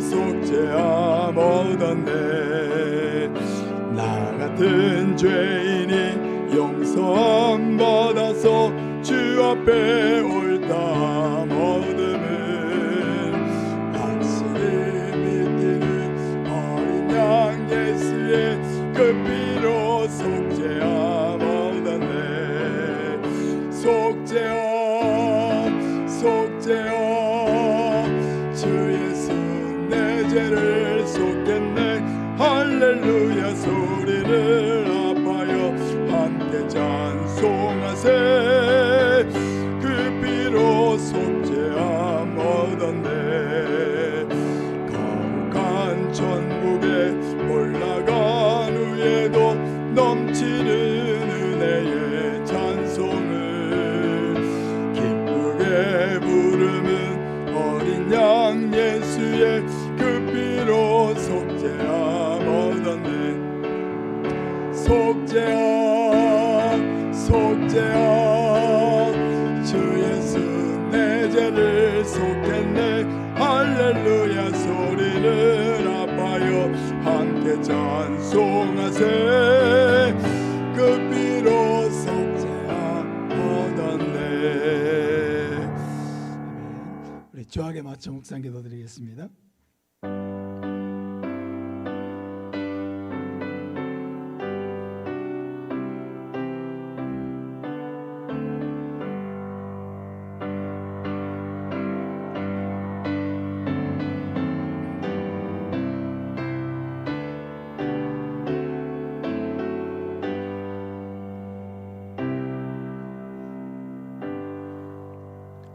속죄함 얻었네. 나 같은 죄인이 용서함 받아서 주 앞에 옳다함 얻음은 확실히 믿기는 어린 양 예수의 그 피로 속죄함 얻었네. 속죄함 속죄함 주 예수 내 죄를 속겠네. 할렐루야 소리를 아파요 함께 찬송하세. 그 피로 속죄함 얻었네. 거룩한 천국에 올라간 후에도 넘치는 은혜의 찬송을 기쁘게 부르는 어린 양 예수의 그 피로 속죄함 얻었네. 속죄함 속죄함 주 예수 내 죄를 속했네. 할렐루야 소리를 아파요 함께 찬송하세. 그 피로 속죄함 얻었네. 우리 조학에 맞춰 묵상 기도드리겠습니다.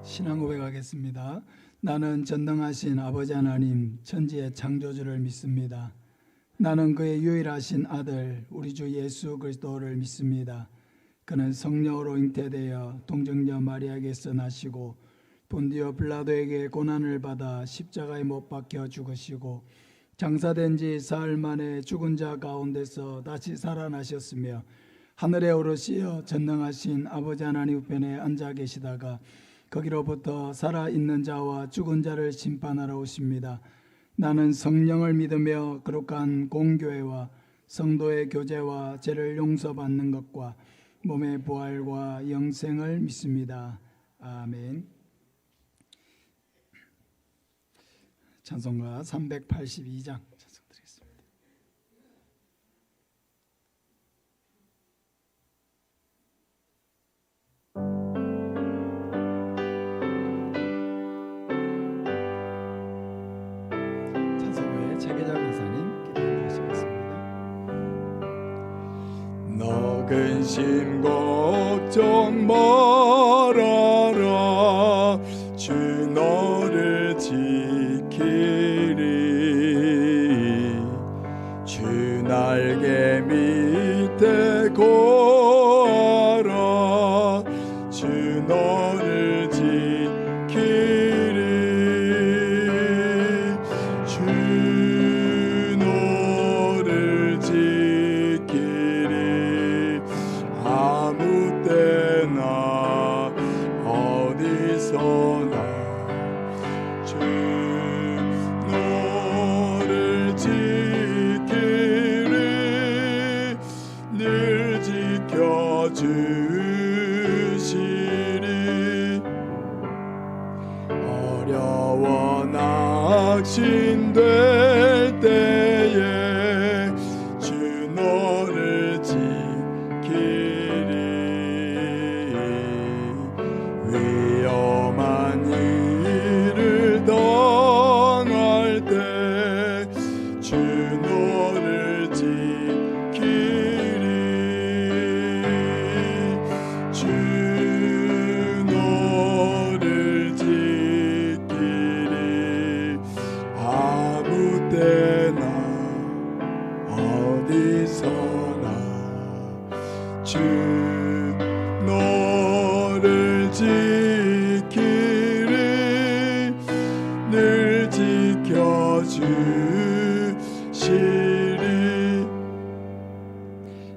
신앙 고백하겠습니다. 나는 전능하신 아버지 하나님 천지의 창조주를 믿습니다. 나는 그의 유일하신 아들 우리 주 예수 그리스도를 믿습니다. 그는 성령으로 잉태되어 동정녀 마리아에게서 나시고 본디오 빌라도에게 고난을 받아 십자가에 못 박혀 죽으시고 장사된 지 사흘 만에 죽은 자 가운데서 다시 살아나셨으며 하늘에 오르시어 전능하신 아버지 하나님 우편에 앉아 계시다가 거기로부터 살아있는 자와 죽은 자를 심판하러 오십니다. 나는 성령을 믿으며 거룩한 공교회와 성도의 교제와 죄를 용서받는 것과 몸의 부활과 영생을 믿습니다. 아멘. 찬송가 382장 찬송드리겠습니다. 찬송가의 재계자 권사님 기도하시겠습니다. 너 근심 걱정 말아라 주 너를 지키리. 주 날개 밑에 거하라 주 너를 지키리. 주 너를 지키리. 아무 때나 어디서나 주 너를 지키리. 늘 지켜주시리. 어려워 낙심될 때에 주 너를 지키리. 위험한 일을 당할 때 주 너를 지키리. 주 너를 지키리. 아무 때나 어디서나 주 너를 지키리. 늘 지켜주시리.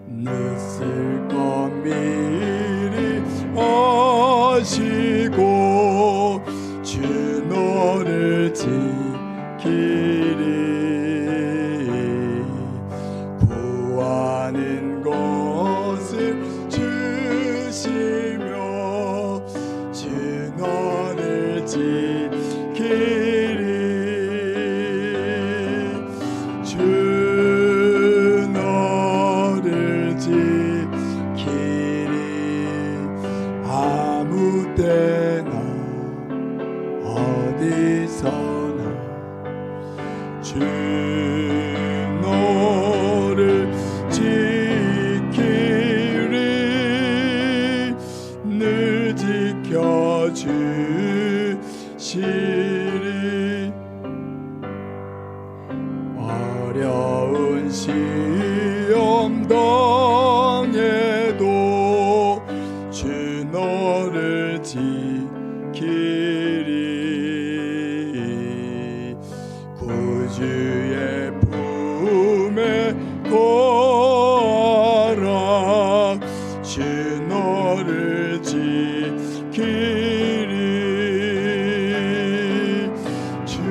늦을 것 미리 아시고 주 너를 지키리. 구하는 것을 주시며 주 너를 지키리 주 너를 지키리 아무 때나 어디서나 주 너를 지키리 늘 지켜주시리 어려운 시험 당해도 주 너를 지키리 구주의 품에 거하라 주 너를 지키리 주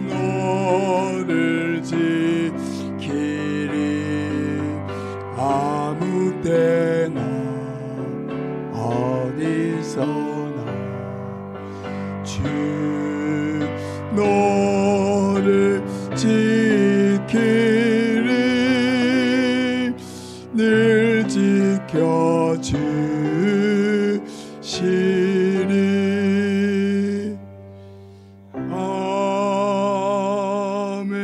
너를 지키리 아무 때나 어디서나 주 너를 지키리 늘 지켜주시리 아멘.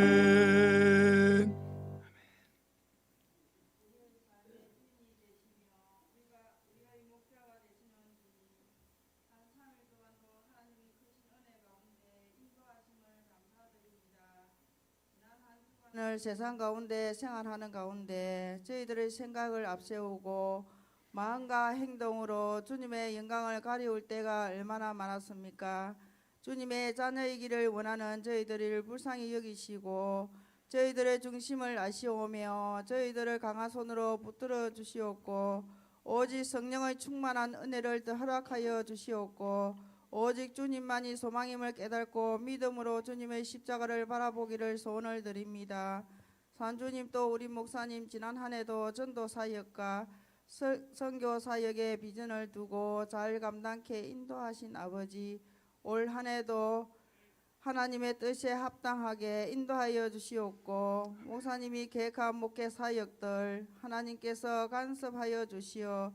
오늘 세상 가운데 생활하는 가운데 저희들의 생각을 앞세우고 마음과 행동으로 주님의 영광을 가리울 때가 얼마나 많았습니까? 주님의 자녀이기를 원하는 저희들을 불쌍히 여기시고 저희들의 중심을 아시오며 저희들을 강한 손으로 붙들어 주시옵고 오직 성령의 충만한 은혜를 더 허락하여 주시옵고 오직 주님만이 소망임을 깨닫고 믿음으로 주님의 십자가를 바라보기를 소원을 드립니다. 산주님 또 우리 목사님 지난 한 해도 전도 사역과 선교 사역에 비전을 두고 잘 감당케 인도하신 아버지 올 한 해도 하나님의 뜻에 합당하게 인도하여 주시옵고 목사님이 계획한 목회 사역들 하나님께서 간섭하여 주시어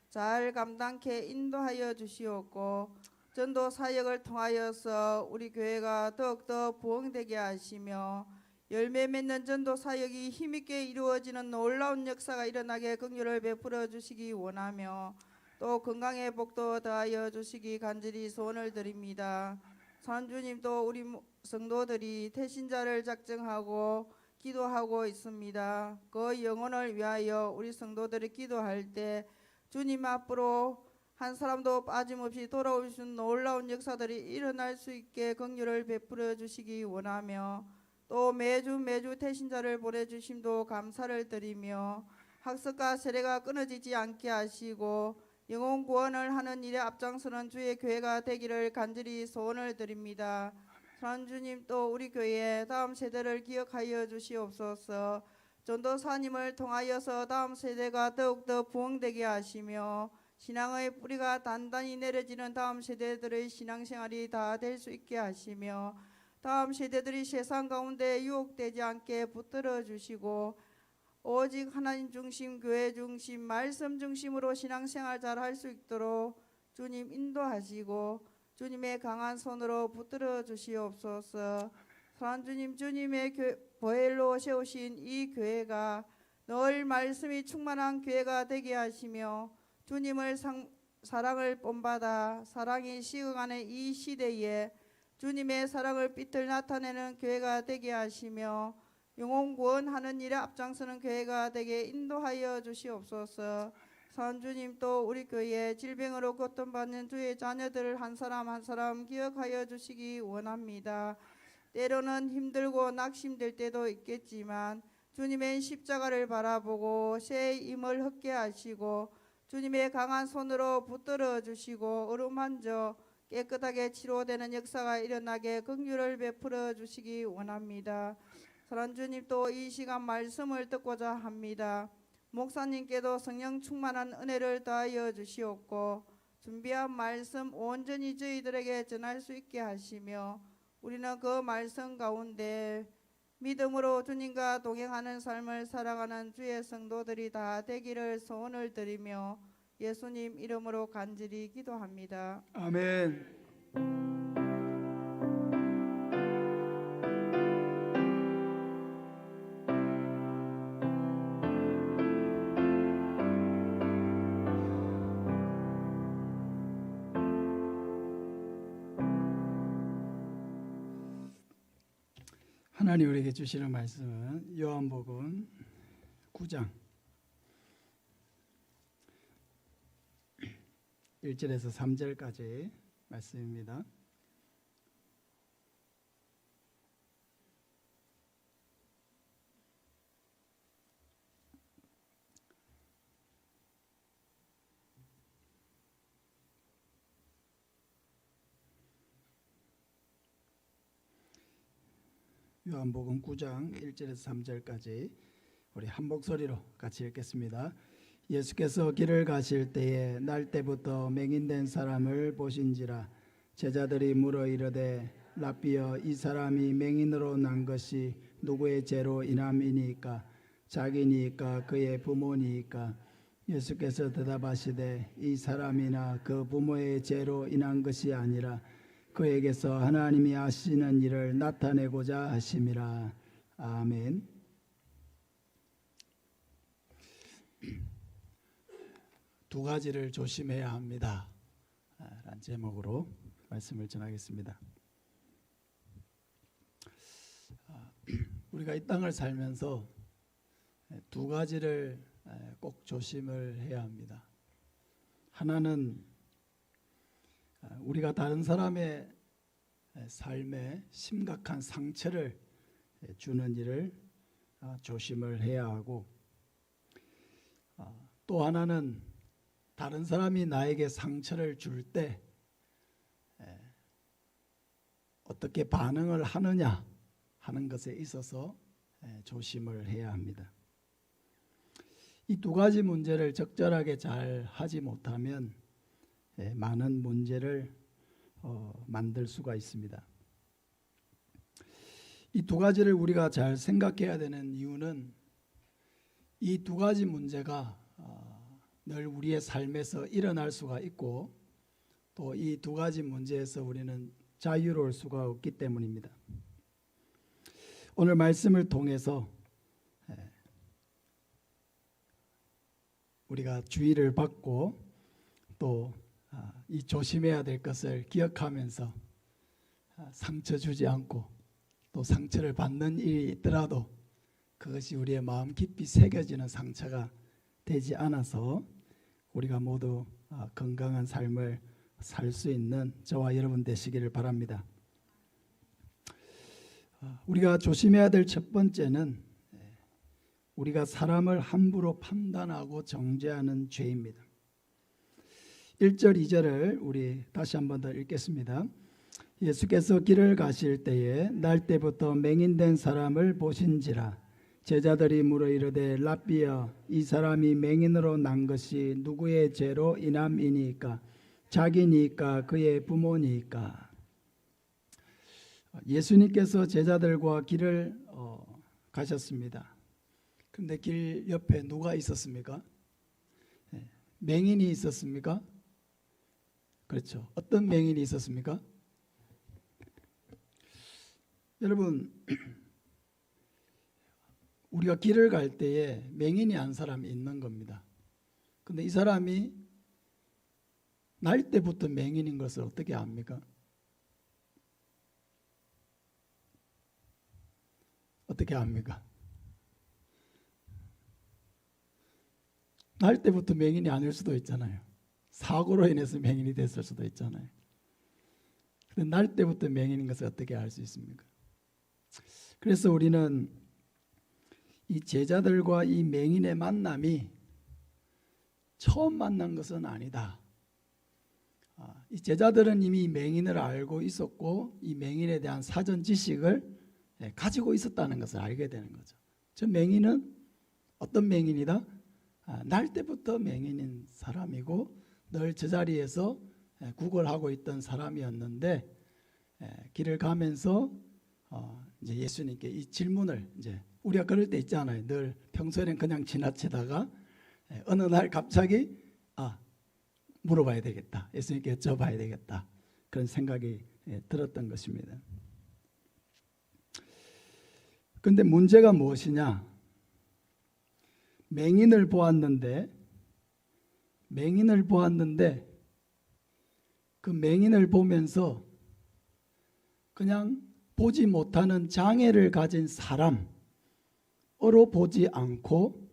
잘 감당케 인도하여 주시옵고 전도 사역을 통하여서 우리 교회가 더욱더 부흥되게 하시며 열매 맺는 전도 사역이 힘있게 이루어지는 놀라운 역사가 일어나게 긍휼을 베풀어 주시기 원하며 또 건강의 복도 더하여 주시기 간절히 소원을 드립니다. 산주님도 우리 성도들이 태신자를 작정하고 기도하고 있습니다. 그 영혼을 위하여 우리 성도들이 기도할 때 주님 앞으로 한 사람도 빠짐없이 돌아오신 놀라운 역사들이 일어날 수 있게 긍휼을 베풀어 주시기 원하며 또 매주 태신자를 보내주심도 감사를 드리며 학습과 세례가 끊어지지 않게 하시고 영혼 구원을 하는 일에 앞장서는 주의 교회가 되기를 간절히 소원을 드립니다. 산주님 또 우리 교회 다음 세대를 기억하여 주시옵소서. 전도사님을 통하여서 다음 세대가 더욱더 부흥되게 하시며 신앙의 뿌리가 단단히 내려지는 다음 세대들의 신앙생활이 다 될 수 있게 하시며 다음 세대들이 세상 가운데 유혹되지 않게 붙들어 주시고 오직 하나님 중심, 교회 중심, 말씀 중심으로 신앙생활 잘 할 수 있도록 주님 인도하시고 주님의 강한 손으로 붙들어 주시옵소서. 사랑주님, 주님의 보혈로 세우신 이 교회가 늘 말씀이 충만한 교회가 되게 하시며 주님을 사랑을 본받아 사랑이 식어가는 이 시대에 주님의 사랑을 빛을 나타내는 교회가 되게 하시며 영혼 구원하는 일에 앞장서는 교회가 되게 인도하여 주시옵소서. 선주님 또 우리 교회에 질병으로 고통받는 주의 자녀들을 한 사람 한 사람 기억하여 주시기 원합니다. 때로는 힘들고 낙심될 때도 있겠지만 주님의 십자가를 바라보고 새 힘을 얻게 하시고 주님의 강한 손으로 붙들어 주시고 어루만져 깨끗하게 치료되는 역사가 일어나게 긍휼을 베풀어 주시기 원합니다. 사랑 주님, 또 이 시간 말씀을 듣고자 합니다. 목사님께도 성령 충만한 은혜를 더하여 주시옵고 준비한 말씀 온전히 저희들에게 전할 수 있게 하시며 우리는 그 말씀 가운데 믿음으로 주님과 동행하는 삶을 살아가는 주의 성도들이 다 되기를 소원을 드리며 예수님 이름으로 간절히 기도합니다. 아멘. 하나님 우리에게 주시는 말씀은 요한복음 9장 1절에서 3절까지 말씀입니다. 요한복음 9장 1절에서 3절까지 우리 한 목소리로 같이 읽겠습니다. 예수께서 길을 가실 때에 날 때부터 맹인된 사람을 보신지라. 제자들이 물어 이르되 랍비여, 이 사람이 맹인으로 난 것이 누구의 죄로 인함이니까? 자기니까 그의 부모니까? 예수께서 대답하시되 이 사람이나 그 부모의 죄로 인한 것이 아니라 그에게서 하나님이 하시는 일을 나타내고자 하심이라. 아멘. 두 가지를 조심해야 합니다 라는 제목으로 말씀을 전하겠습니다. 우리가 이 땅을 살면서 두 가지를 꼭 조심을 해야 합니다. 하나는 우리가 다른 사람의 삶에 심각한 상처를 주는 일을 조심을 해야 하고, 또 하나는 다른 사람이 나에게 상처를 줄 때 어떻게 반응을 하느냐 하는 것에 있어서 조심을 해야 합니다. 이 두 가지 문제를 적절하게 잘 하지 못하면 많은 문제를 만들 수가 있습니다. 이 두 가지를 우리가 잘 생각해야 되는 이유는 이 두 가지 문제가 늘 우리의 삶에서 일어날 수가 있고, 또 이 두 가지 문제에서 우리는 자유로울 수가 없기 때문입니다. 오늘 말씀을 통해서 우리가 주의를 받고 또 이 조심해야 될 것을 기억하면서 상처 주지 않고, 또 상처를 받는 일이 있더라도 그것이 우리의 마음 깊이 새겨지는 상처가 되지 않아서 우리가 모두 건강한 삶을 살 수 있는 저와 여러분 되시기를 바랍니다. 우리가 조심해야 될 첫 번째는 우리가 사람을 함부로 판단하고 정죄하는 죄입니다. 1절 2절을 우리 다시 한번 더 읽겠습니다. 예수께서 길을 가실 때에 날 때부터 맹인된 사람을 보신지라. 제자들이 물어 이르되 랍비여, 이 사람이 맹인으로 난 것이 누구의 죄로 인함이니까? 자기니까 그의 부모니까? 예수님께서 제자들과 길을 가셨습니다. 그런데 길 옆에 누가 있었습니까? 맹인이 있었습니까? 그렇죠. 어떤 맹인이 있었습니까? 여러분, 우리가 길을 갈 때에 맹인이 한 사람이 있는 겁니다. 그런데 이 사람이 날 때부터 맹인인 것을 어떻게 압니까? 어떻게 압니까? 날 때부터 맹인이 아닐 수도 있잖아요. 사고로 인해서 맹인이 됐을 수도 있잖아요. 그런데 날 때부터 맹인인 것을 어떻게 알 수 있습니까? 그래서 우리는 이 제자들과 이 맹인의 만남이 처음 만난 것은 아니다. 이 제자들은 이미 맹인을 알고 있었고 이 맹인에 대한 사전 지식을 가지고 있었다는 것을 알게 되는 거죠. 저 맹인은 어떤 맹인이다? 날 때부터 맹인인 사람이고 늘 제자리에서 구걸하고 있던 사람이었는데 길을 가면서 이제 예수님께 이 질문을 이제 우리가 그럴 때 있잖아요. 늘 평소에는 그냥 지나치다가 어느 날 갑자기 물어봐야 되겠다. 예수님께 여쭤봐야 되겠다. 그런 생각이 들었던 것입니다. 그런데 문제가 무엇이냐? 맹인을 보았는데 그 맹인을 보면서 그냥 보지 못하는 장애를 가진 사람으로 보지 않고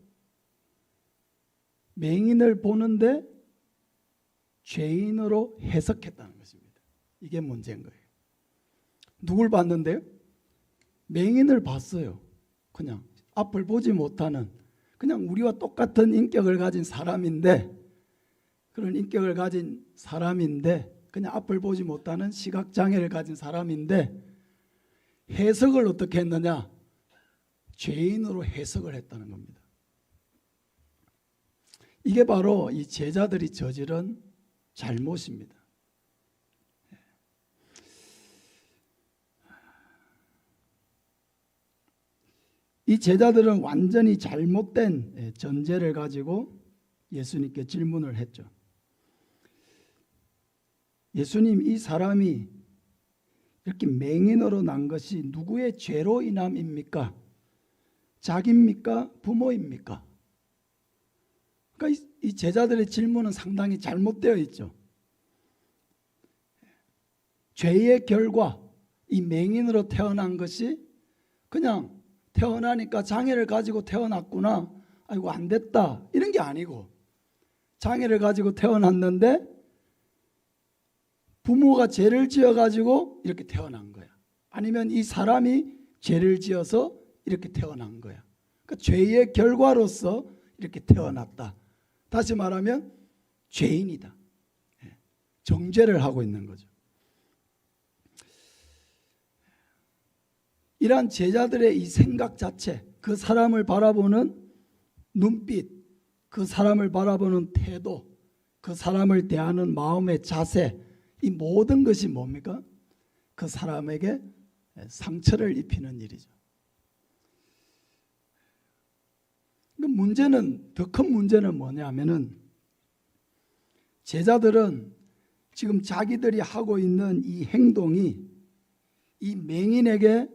맹인을 보는데 죄인으로 해석했다는 것입니다. 이게 문제인 거예요. 누굴 봤는데요? 맹인을 봤어요. 그냥 앞을 보지 못하는 그냥 우리와 똑같은 인격을 가진 사람인데 그런 인격을 가진 사람인데 그냥 앞을 보지 못하는 시각장애를 가진 사람인데 해석을 어떻게 했느냐? 죄인으로 해석을 했다는 겁니다. 이게 바로 이 제자들이 저지른 잘못입니다. 이 제자들은 완전히 잘못된 전제를 가지고 예수님께 질문을 했죠. 예수님, 이 사람이 이렇게 맹인으로 난 것이 누구의 죄로 인함입니까? 자기입니까? 부모입니까? 그러니까 이 제자들의 질문은 상당히 잘못되어 있죠. 죄의 결과 이 맹인으로 태어난 것이 그냥 태어나니까 장애를 가지고 태어났구나, 아이고 안 됐다, 이런 게 아니고 장애를 가지고 태어났는데 부모가 죄를 지어가지고 이렇게 태어난 거야. 아니면 이 사람이 죄를 지어서 이렇게 태어난 거야. 그러니까 죄의 결과로서 이렇게 태어났다. 다시 말하면 죄인이다. 정죄를 하고 있는 거죠. 이러한 제자들의 이 생각 자체, 그 사람을 바라보는 눈빛, 그 사람을 바라보는 태도, 그 사람을 대하는 마음의 자세, 이 모든 것이 뭡니까? 그 사람에게 상처를 입히는 일이죠. 문제는, 더 큰 문제는 뭐냐면은 제자들은 지금 자기들이 하고 있는 이 행동이 이 맹인에게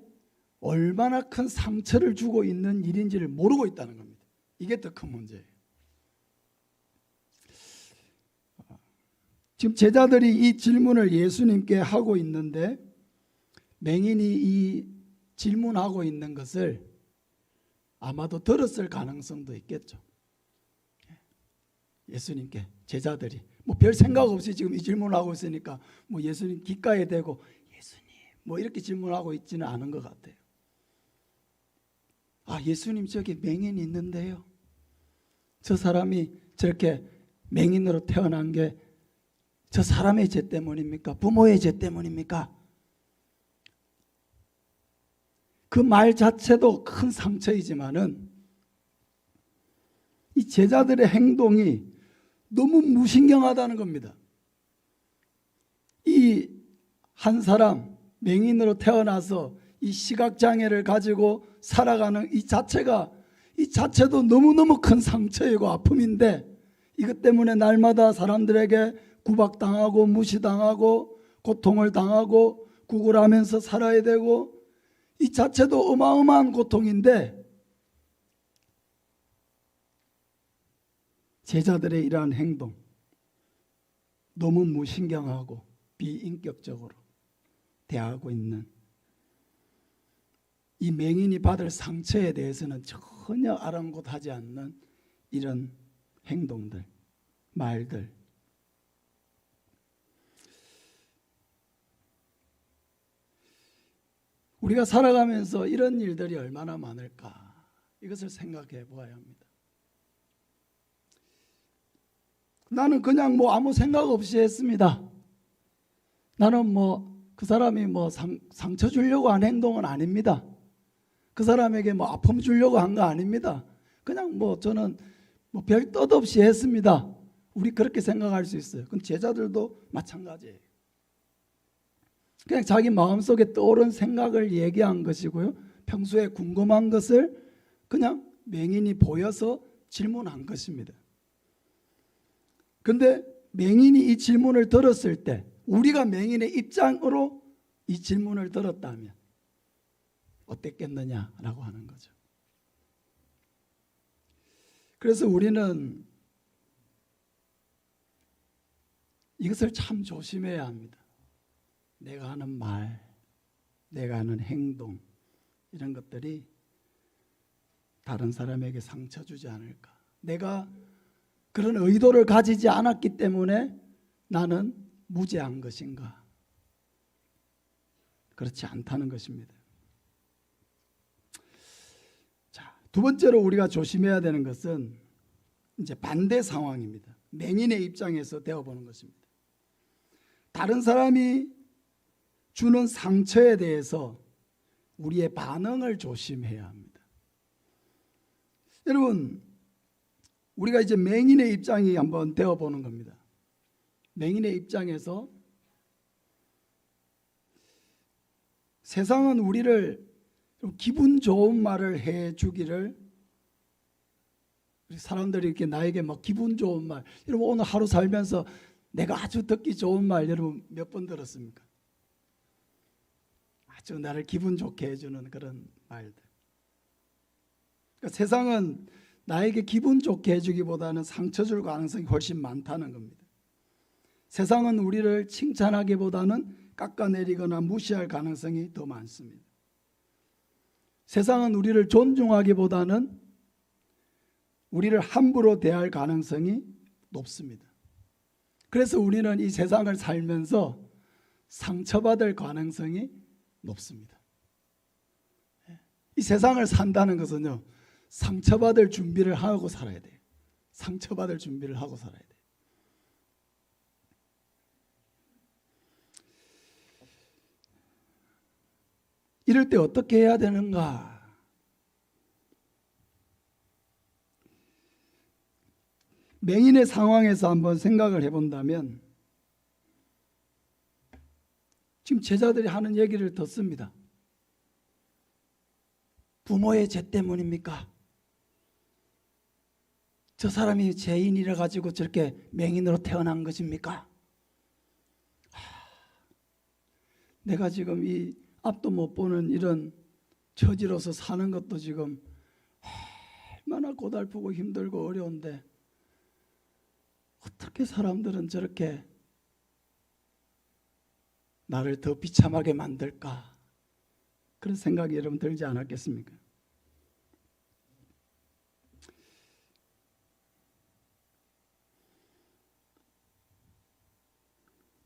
얼마나 큰 상처를 주고 있는 일인지를 모르고 있다는 겁니다. 이게 더 큰 문제예요. 지금 제자들이 이 질문을 예수님께 하고 있는데 맹인이 이 질문하고 있는 것을 아마도 들었을 가능성도 있겠죠. 예수님께 제자들이 뭐 별 생각 없이 지금 이 질문을 하고 있으니까 뭐 예수님 귓가에 대고 예수님 뭐 이렇게 질문하고 있지는 않은 것 같아요. 예수님 저기 맹인이 있는데요, 저 사람이 저렇게 맹인으로 태어난 게 저 사람의 죄 때문입니까? 부모의 죄 때문입니까? 그 말 자체도 큰 상처이지만은 이 제자들의 행동이 너무 무신경하다는 겁니다. 이 한 사람 맹인으로 태어나서 이 시각장애를 가지고 살아가는 이 자체도 너무너무 큰 상처이고 아픔인데 이것 때문에 날마다 사람들에게 구박당하고 무시당하고 고통을 당하고 구걸하면서 살아야 되고 이 자체도 어마어마한 고통인데 제자들의 이러한 행동 너무 무신경하고 비인격적으로 대하고 있는 이 맹인이 받을 상처에 대해서는 전혀 아랑곳하지 않는 이런 행동들, 말들. 우리가 살아가면서 이런 일들이 얼마나 많을까, 이것을 생각해 보아야 합니다. 나는 그냥 뭐 아무 생각 없이 했습니다. 나는 뭐 그 사람이 뭐 상처 주려고 한 행동은 아닙니다. 그 사람에게 뭐 아픔 주려고 한 거 아닙니다. 그냥 뭐 저는 뭐 별 뜻 없이 했습니다. 우리 그렇게 생각할 수 있어요. 그럼 제자들도 마찬가지예요. 그냥 자기 마음속에 떠오른 생각을 얘기한 것이고요. 평소에 궁금한 것을 그냥 맹인이 보여서 질문한 것입니다. 근데 맹인이 이 질문을 들었을 때 우리가 맹인의 입장으로 이 질문을 들었다면 어땠겠느냐라고 하는 거죠. 그래서 우리는 이것을 참 조심해야 합니다. 내가 하는 말, 내가 하는 행동, 이런 것들이 다른 사람에게 상처 주지 않을까. 내가 그런 의도를 가지지 않았기 때문에 나는 무죄한 것인가? 그렇지 않다는 것입니다. 자, 두 번째로 우리가 조심해야 되는 것은 이제 반대 상황입니다. 맹인의 입장에서 되어보는 것입니다. 다른 사람이 주는 상처에 대해서 우리의 반응을 조심해야 합니다. 여러분, 우리가 이제 맹인의 입장이 한번 되어보는 겁니다. 맹인의 입장에서 세상은 우리를 좀 기분 좋은 말을 해주기를, 사람들이 이렇게 나에게 막 기분 좋은 말, 여러분 오늘 하루 살면서 내가 아주 듣기 좋은 말 여러분 몇 번 들었습니까? 아주 나를 기분 좋게 해주는 그런 말들. 그러니까 세상은 나에게 기분 좋게 해주기보다는 상처 줄 가능성이 훨씬 많다는 겁니다. 세상은 우리를 칭찬하기보다는 깎아내리거나 무시할 가능성이 더 많습니다. 세상은 우리를 존중하기보다는 우리를 함부로 대할 가능성이 높습니다. 그래서 우리는 이 세상을 살면서 상처받을 가능성이 높습니다. 이 세상을 산다는 것은요, 상처받을 준비를 하고 살아야 돼요. 상처받을 준비를 하고 살아야 돼요. 이럴 때 어떻게 해야 되는가? 맹인의 상황에서 한번 생각을 해본다면 지금 제자들이 하는 얘기를 듣습니다. 부모의 죄 때문입니까? 저 사람이 죄인이라 가지고 저렇게 맹인으로 태어난 것입니까? 내가 지금 이 앞도 못 보는 이런 처지로서 사는 것도 지금 얼마나 고달프고 힘들고 어려운데 어떻게 사람들은 저렇게 나를 더 비참하게 만들까? 그런 생각이 여러분 들지 않았겠습니까?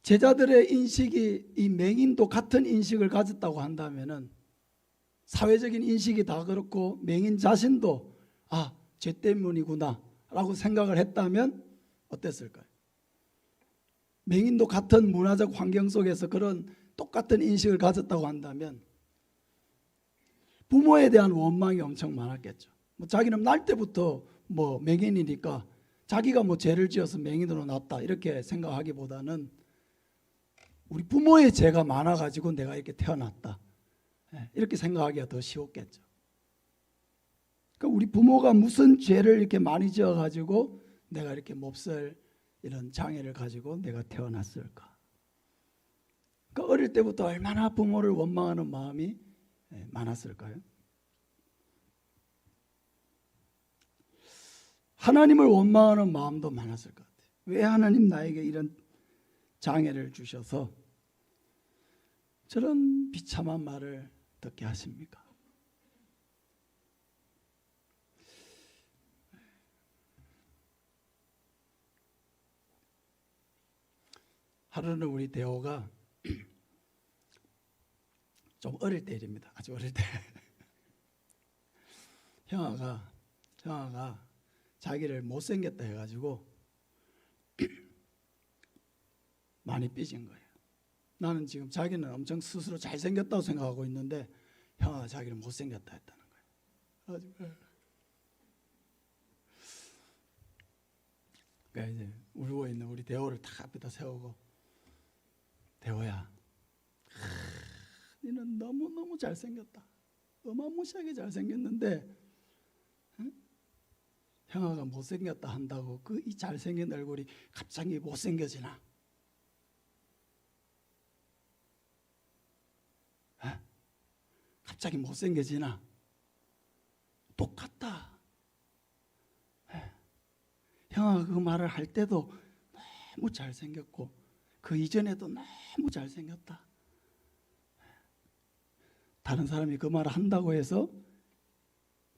제자들의 인식이 이 맹인도 같은 인식을 가졌다고 한다면은 사회적인 인식이 다 그렇고 맹인 자신도 죄 때문이구나 라고 생각을 했다면 어땠을까요? 맹인도 같은 문화적 환경 속에서 그런 똑같은 인식을 가졌다고 한다면 부모에 대한 원망이 엄청 많았겠죠. 자기는 날 때부터 맹인이니까 자기가 죄를 지어서 맹인으로 났다 이렇게 생각하기보다는 우리 부모의 죄가 많아가지고 내가 이렇게 태어났다 이렇게 생각하기가 더 쉬웠겠죠. 그러니까 우리 부모가 무슨 죄를 이렇게 많이 지어가지고 내가 이렇게 몹쓸 이런 장애를 가지고 내가 태어났을까? 그러니까 어릴 때부터 얼마나 부모를 원망하는 마음이 많았을까요? 하나님을 원망하는 마음도 많았을 것 같아요. 왜 하나님 나에게 이런 장애를 주셔서 저런 비참한 말을 듣게 하십니까? 하루는 우리 대호가 좀 어릴 때 일입니다. 아주 어릴 때 형아가 자기를 못생겼다 해가지고 많이 삐진 거예요. 나는 지금 자기는 엄청 스스로 잘생겼다고 생각하고 있는데 형아 자기는 못생겼다 했다는 거예요. 그러니까 이제 울고 있는 우리 대호를 탁 앞에다 세우고 대호야, 너는 너무너무 잘생겼다. 어마무시하게 잘생겼는데 응? 형아가 못생겼다 한다고 그 이 잘생긴 얼굴이 갑자기 못생겨지나? 갑자기 못생겨지나? 똑같다. 형아가 그 말을 할 때도 너무 잘생겼고 그 이전에도 너무 잘생겼다. 다른 사람이 그 말을 한다고 해서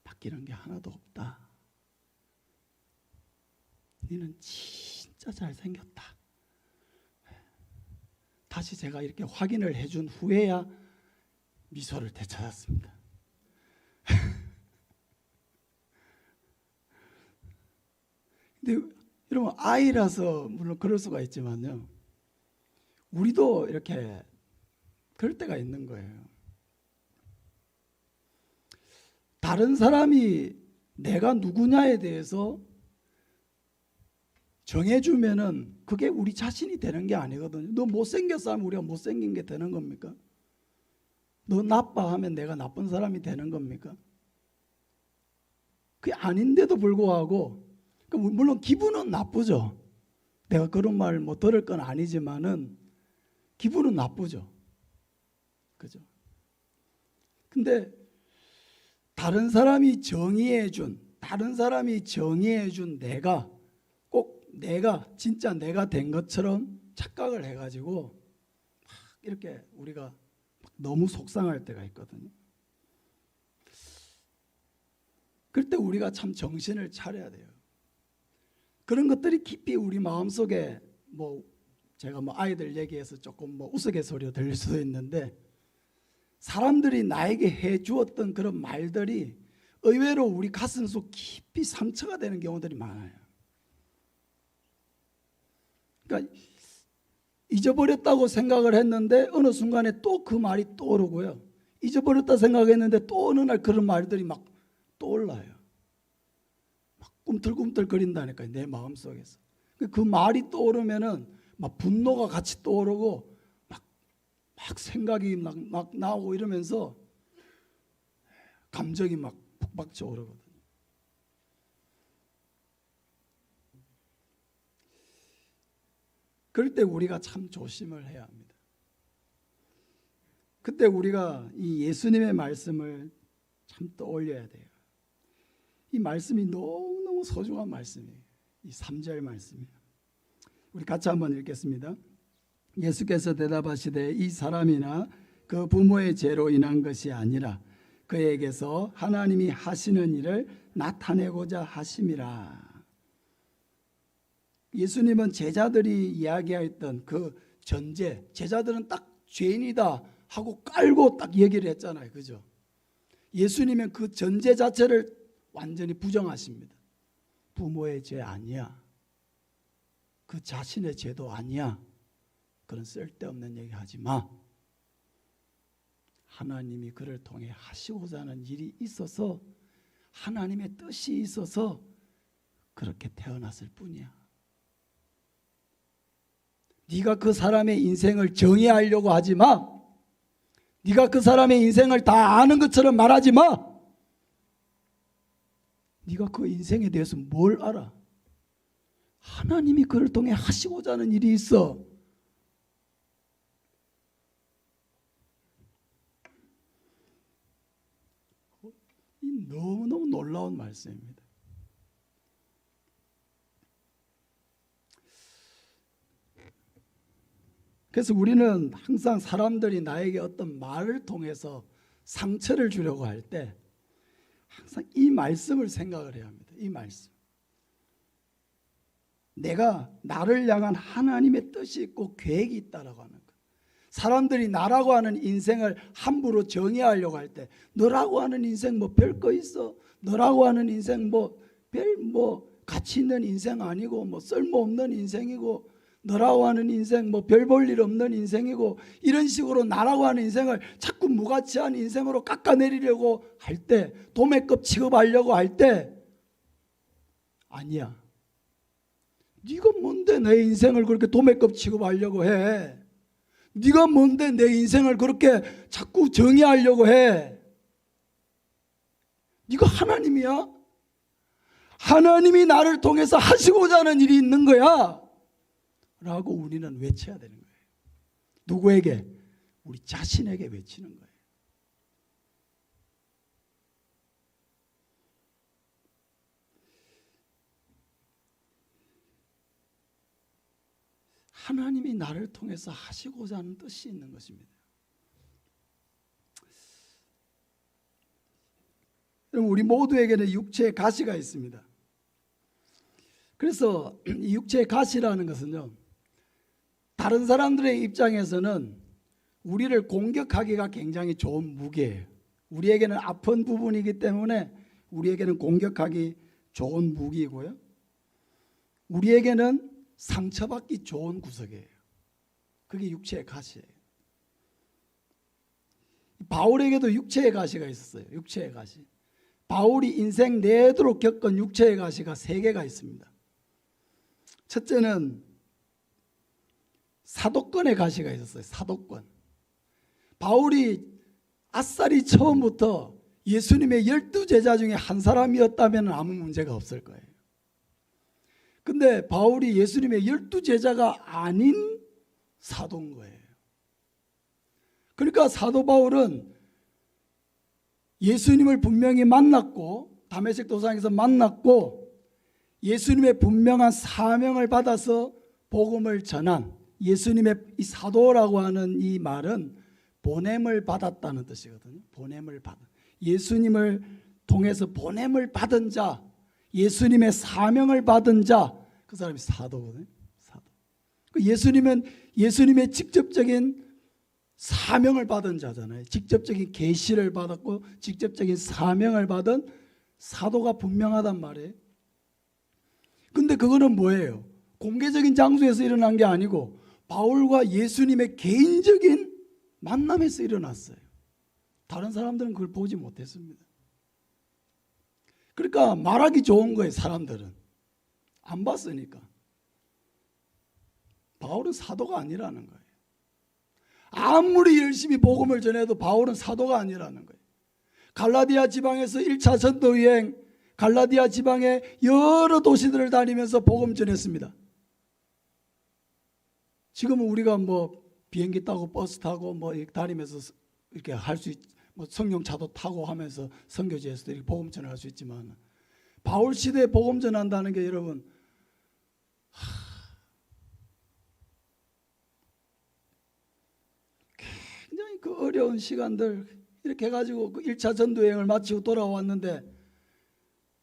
바뀌는 게 하나도 없다. 너는 진짜 잘생겼다. 다시 제가 이렇게 확인을 해준 후에야 미소를 되찾았습니다. 근데 여러분 아이라서 물론 그럴 수가 있지만요, 우리도 이렇게 그럴 때가 있는 거예요. 다른 사람이 내가 누구냐에 대해서 정해주면은 그게 우리 자신이 되는 게 아니거든요. 너 못생겼어 하면 우리가 못생긴 게 되는 겁니까? 너 나빠 하면 내가 나쁜 사람이 되는 겁니까? 그게 아닌데도 불구하고, 물론 기분은 나쁘죠. 내가 그런 말 뭐 들을 건 아니지만은 기분은 나쁘죠. 그죠? 근데 다른 사람이 정의해 준 내가 꼭 내가 진짜 내가 된 것처럼 착각을 해가지고 막 이렇게 우리가 너무 속상할 때가 있거든요. 그럴 때 우리가 참 정신을 차려야 돼요. 그런 것들이 깊이 우리 마음속에 뭐 제가 뭐 아이들 얘기해서 조금 뭐 우스갯소리로 들릴 수도 있는데, 사람들이 나에게 해 주었던 그런 말들이 의외로 우리 가슴속 깊이 상처가 되는 경우들이 많아요. 그러니까 잊어버렸다고 생각을 했는데 어느 순간에 또 그 말이 떠오르고요. 잊어버렸다 생각했는데 또 어느 날 그런 말들이 막 떠올라요. 막 꿈틀꿈틀거린다니까요, 내 마음속에서. 그 말이 떠오르면은 막 분노가 같이 떠오르고 막 생각이 막 나오고 이러면서 감정이 막 북받쳐 오르거든요. 그럴 때 우리가 참 조심을 해야 합니다. 그때 우리가 이 예수님의 말씀을 참 떠올려야 돼요. 이 말씀이 너무너무 소중한 말씀이에요. 이 3절 말씀이에요. 우리 같이 한번 읽겠습니다. 예수께서 대답하시되 이 사람이나 그 부모의 죄로 인한 것이 아니라 그에게서 하나님이 하시는 일을 나타내고자 하심이라. 예수님은 제자들이 이야기했던 그 전제, 제자들은 딱 죄인이다 하고 깔고 딱 얘기를 했잖아요. 그죠? 예수님은 그 전제 자체를 완전히 부정하십니다. 부모의 죄 아니야. 그 자신의 죄도 아니야. 그런 쓸데없는 얘기 하지 마. 하나님이 그를 통해 하시고자 하는 일이 있어서, 하나님의 뜻이 있어서 그렇게 태어났을 뿐이야. 네가 그 사람의 인생을 정의하려고 하지 마. 네가 그 사람의 인생을 다 아는 것처럼 말하지 마. 네가 그 인생에 대해서 뭘 알아? 하나님이 그를 통해 하시고자 하는 일이 있어. 너무너무 놀라운 말씀입니다. 그래서 우리는 항상 사람들이 나에게 어떤 말을 통해서 상처를 주려고 할 때 항상 이 말씀을 생각을 해야 합니다. 이 말씀. 내가 나를 향한 하나님의 뜻이 있고 계획이 있다라고 하는 것. 사람들이 나라고 하는 인생을 함부로 정의하려고 할 때, 너라고 하는 인생 뭐 별거 있어? 너라고 하는 인생 뭐 가치 있는 인생 아니고 뭐 쓸모없는 인생이고 너라고 하는 인생, 뭐 별 볼 일 없는 인생이고 이런 식으로 나라고 하는 인생을 자꾸 무가치한 인생으로 깎아내리려고 할 때, 도매급 취급하려고 할 때, 아니야. 네가 뭔데 내 인생을 그렇게 도매급 취급하려고 해? 네가 뭔데 내 인생을 그렇게 자꾸 정의하려고 해? 네가 하나님이야? 하나님이 나를 통해서 하시고자 하는 일이 있는 거야 라고 우리는 외쳐야 되는 거예요. 누구에게? 우리 자신에게 외치는 거예요. 하나님이 나를 통해서 하시고자 하는 뜻이 있는 것입니다. 우리 모두에게는 육체의 가시가 있습니다. 그래서 이 육체의 가시라는 것은요, 다른 사람들의 입장에서는 우리를 공격하기가 굉장히 좋은 무기예요. 우리에게는 아픈 부분이기 때문에 우리에게는 공격하기 좋은 무기이고요, 우리에게는 상처받기 좋은 구석이에요. 그게 육체의 가시예요. 바울에게도 육체의 가시가 있었어요. 육체의 가시. 바울이 인생 내도록 겪은 육체의 가시가 3개가 있습니다. 첫째는 사도권의 가시가 있었어요. 사도권. 바울이 아싸리 처음부터 예수님의 12제자 중에 한 사람이었다면 아무 문제가 없을 거예요. 근데 바울이 예수님의 12제자가 아닌 사도인 거예요. 그러니까 사도 바울은 예수님을 분명히 만났고, 다메섹 도상에서 만났고, 예수님의 분명한 사명을 받아서 복음을 전한, 예수님의 이 사도라고 하는 이 말은 보냄을 받았다는 뜻이거든요. 보냄을 받은, 예수님을 통해서 보냄을 받은 자, 예수님의 사명을 받은 자, 그 사람이 사도거든요. 사도. 예수님은 예수님의 직접적인 사명을 받은 자잖아요. 직접적인 계시를 받았고 직접적인 사명을 받은 사도가 분명하단 말이에요. 근데 그거는 뭐예요? 공개적인 장소에서 일어난 게 아니고 바울과 예수님의 개인적인 만남에서 일어났어요. 다른 사람들은 그걸 보지 못했습니다. 그러니까 말하기 좋은 거예요. 사람들은 안 봤으니까. 바울은 사도가 아니라는 거예요. 아무리 열심히 복음을 전해도 바울은 사도가 아니라는 거예요. 갈라디아 지방에서 1차 전도 여행, 갈라디아 지방의 여러 도시들을 다니면서 복음 전했습니다. 지금은 우리가 뭐 비행기 타고 버스 타고 뭐 다니면서 이렇게 할 수 뭐 성령차도 타고 하면서 선교지에서도 이렇게 복음 전할 수 있지만, 바울 시대에 복음 전한다는 게 여러분, 굉장히 그 어려운 시간들 이렇게 해가지고 그 1차 전도여행을 마치고 돌아왔는데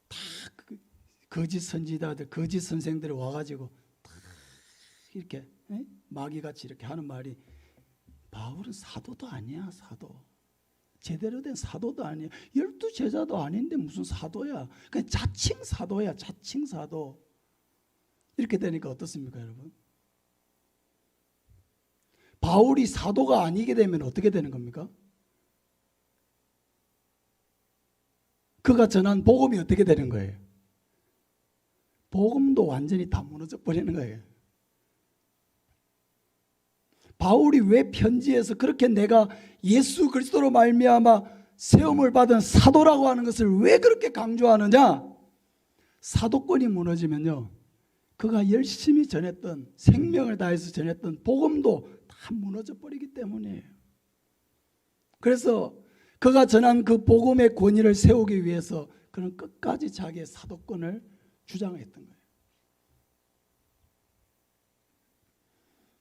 다 그 거짓 선지자들, 거짓 선생들이 와가지고 다 이렇게 마귀같이 이렇게 하는 말이, 바울은 사도도 아니야. 사도 제대로 된 사도도 아니야. 12제자도 아닌데 무슨 사도야. 그냥 자칭 사도야. 자칭 사도. 이렇게 되니까 어떻습니까 여러분? 바울이 사도가 아니게 되면 어떻게 되는 겁니까? 그가 전한 복음이 어떻게 되는 거예요? 복음도 완전히 다 무너져 버리는 거예요. 바울이 왜 편지에서 그렇게 내가 예수 그리스도로 말미암아 세움을 받은 사도라고 하는 것을 왜 그렇게 강조하느냐? 사도권이 무너지면요, 그가 열심히 전했던, 생명을 다해서 전했던 복음도 다 무너져 버리기 때문이에요. 그래서 그가 전한 그 복음의 권위를 세우기 위해서 그는 끝까지 자기의 사도권을 주장했던 거예요.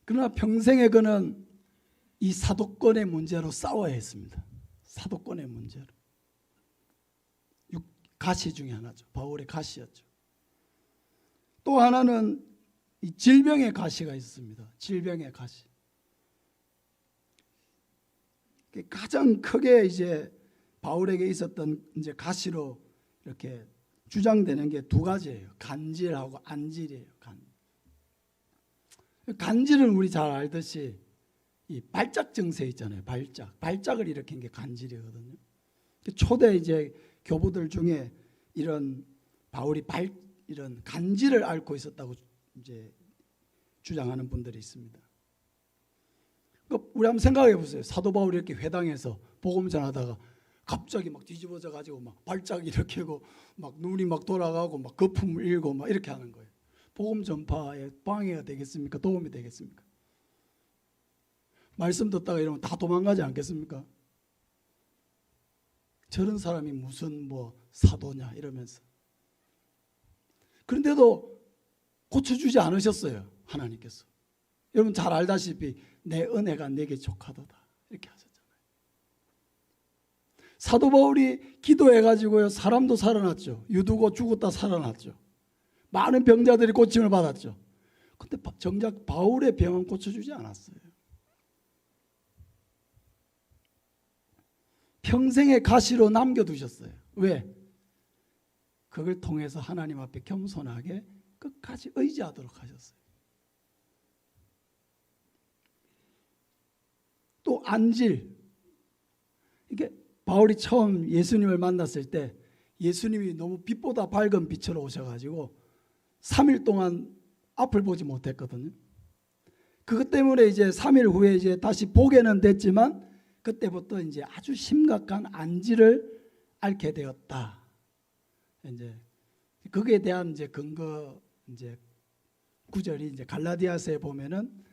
그러나 평생에 그는 이 사도권의 문제로 싸워야 했습니다. 사도권의 문제로. 가시 중에 하나죠. 바울의 가시였죠. 또 하나는 이 질병의 가시가 있습니다. 질병의 가시. 가장 크게 이제 바울에게 있었던 이제 가시로 이렇게 주장되는 게 두 가지예요. 간질하고 안질이에요. 간질은 우리 잘 알듯이 이 발작 증세 있잖아요. 발작을 일으킨 게 간질이거든요. 초대 이제 교부들 중에 이런 바울이 이런 간질을 앓고 있었다고 이제 주장하는 분들이 있습니다. 그러니까 우리 한번 생각해 보세요. 사도 바울이 이렇게 회당에서 복음 전하다가 갑자기 막 뒤집어져 가지고 막 발작 일으키고 막 눈이 막 돌아가고 막 거품을 일고 막 이렇게 하는 거예요. 복음 전파에 방해가 되겠습니까? 도움이 되겠습니까? 말씀 듣다가 이러면 다 도망가지 않겠습니까? 저런 사람이 무슨 뭐 사도냐 이러면서. 그런데도 고쳐주지 않으셨어요. 하나님께서. 여러분 잘 알다시피 내 은혜가 내게 족하도다 이렇게 하셨잖아요. 사도 바울이 기도해가지고요 사람도 살아났죠. 유두고 죽었다 살아났죠. 많은 병자들이 고침을 받았죠. 근데 정작 바울의 병은 고쳐주지 않았어요. 평생의 가시로 남겨두셨어요. 왜? 그걸 통해서 하나님 앞에 겸손하게 끝까지 의지하도록 하셨어요. 또 안질. 이게 바울이 처음 예수님을 만났을 때 예수님이 너무 빛보다 밝은 빛으로 오셔가지고 3일 동안 앞을 보지 못했거든요. 그것 때문에 이제 3일 후에 이제 다시 보게는 됐지만 그때부터 이제 아주 심각한 안질을 앓게 되었다. 이제 거기에 대한 이제 근거 이제 구절이 이제 갈라디아서에 보면은